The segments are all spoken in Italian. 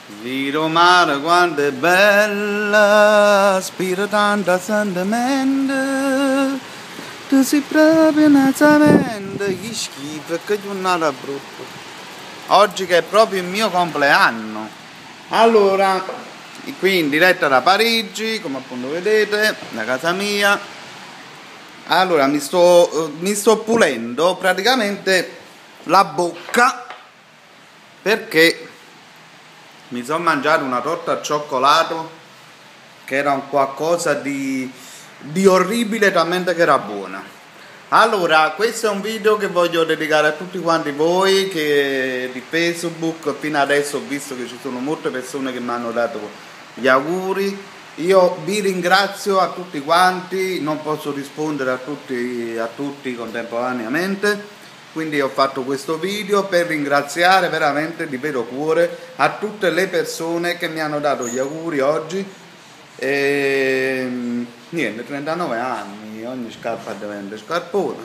Viro mare quanto è bella, spiro tanta sentimento, tu sei proprio innanzitutto, che schifo, che giornata brutta. Oggi che è proprio il mio compleanno. Allora, qui in diretta da Parigi, come appunto vedete, da casa mia. Allora, mi sto pulendo praticamente la bocca perché mi sono mangiato una torta al cioccolato che era un qualcosa di orribile, talmente che era buona. Allora, questo è un video che voglio dedicare a tutti quanti voi che di Facebook. Fino adesso ho visto che ci sono molte persone che mi hanno dato gli auguri. Io vi ringrazio a tutti quanti, non posso rispondere a tutti contemporaneamente. Quindi ho fatto questo video per ringraziare veramente di vero cuore a tutte le persone che mi hanno dato gli auguri oggi. E niente, 39 anni, ogni scarpa diventa scarpona.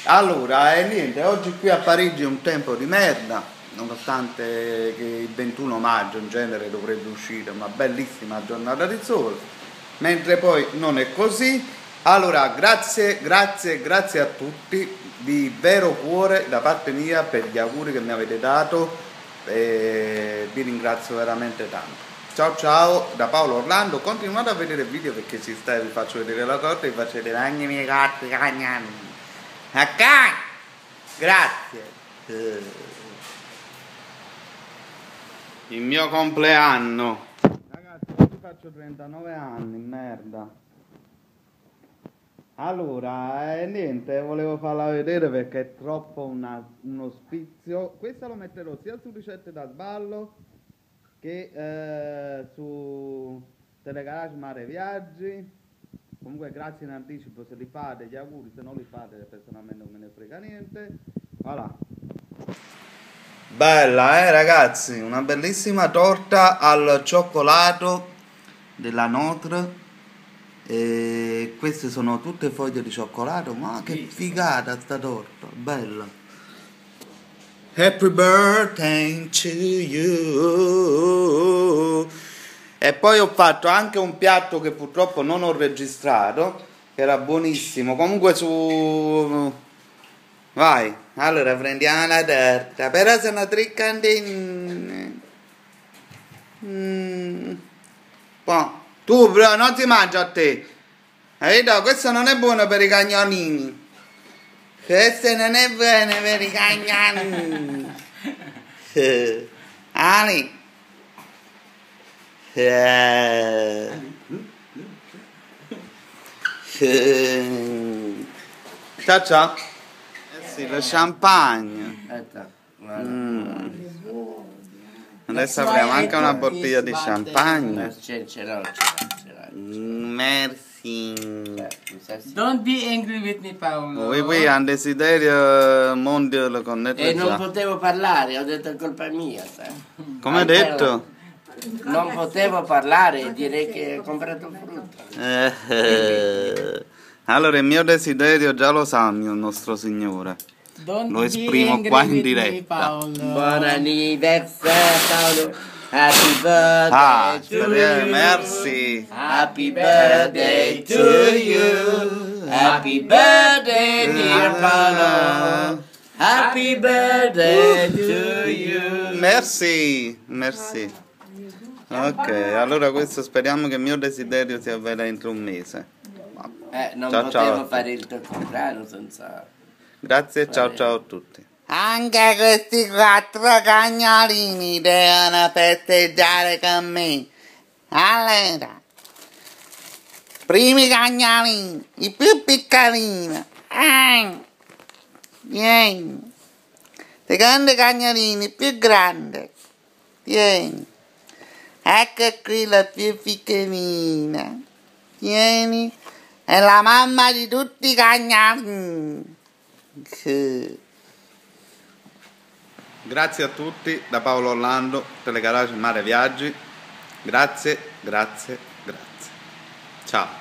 Allora, niente, oggi qui a Parigi è un tempo di merda, nonostante che il 21 maggio in genere dovrebbe uscire una bellissima giornata di sole, mentre poi non è così. Allora, grazie a tutti di vero cuore da parte mia per gli auguri che mi avete dato, e vi ringrazio veramente tanto. Ciao ciao da Paolo Orlando. Continuate a vedere il video perché vi faccio vedere la torta e vi faccio vedere anche i miei gatti cagnani. Ok? Grazie. Il mio compleanno. Ragazzi, oggi faccio 39 anni, merda. Allora, niente, volevo farla vedere perché è troppo uno spizio. Questa lo metterò sia su ricette da sballo che su Telegarage Mare Viaggi. Comunque grazie in anticipo se li fate, gli auguri, se non li fate personalmente non me ne frega niente. Voilà. Bella ragazzi, una bellissima torta al cioccolato della Notre. E queste sono tutte foglie di cioccolato, ma che figata sta torta, bella. Happy birthday to you. E poi ho fatto anche un piatto che purtroppo non ho registrato, che era buonissimo. Comunque vai, allora prendiamo la torta, però sono tre candine. Tu però non ti mangi a te. Vedi, questo non è buono per i cagnolini. Questo non è buono per i cagnolini. Ali. Ciao ciao. Sì, lo champagne. Adesso apriamo anche una bottiglia di champagne. Merci. Don't be angry with me, Paolo. Oui, un desiderio mondiale connetto. E non potevo parlare, ho detto è colpa mia, sai. Come hai detto? Non potevo parlare, direi che ho comprato frutta. Allora il mio desiderio già lo sa il nostro Signore. Lo esprimo qua in diretta. Buon anniversario, Paolo. Happy birthday to you. Merci. Happy birthday to you. Happy birthday, dear Paolo. Happy birthday to you. Merci. Ok, allora questo speriamo che il mio desiderio si avvera entro un mese. Non potevo fare il tuo compleanno senza... Grazie, ciao a tutti. Anche questi 4 cagnolini devono festeggiare con me. Allora, primi cagnolini, i più piccolini. Vieni. Secondo cagnolini, più grande. Vieni. Ecco qui la più piccolina. Vieni. È la mamma di tutti i cagnolini. Grazie a tutti da Paolo Orlando, Telegarage Mare Viaggi. Grazie. Ciao.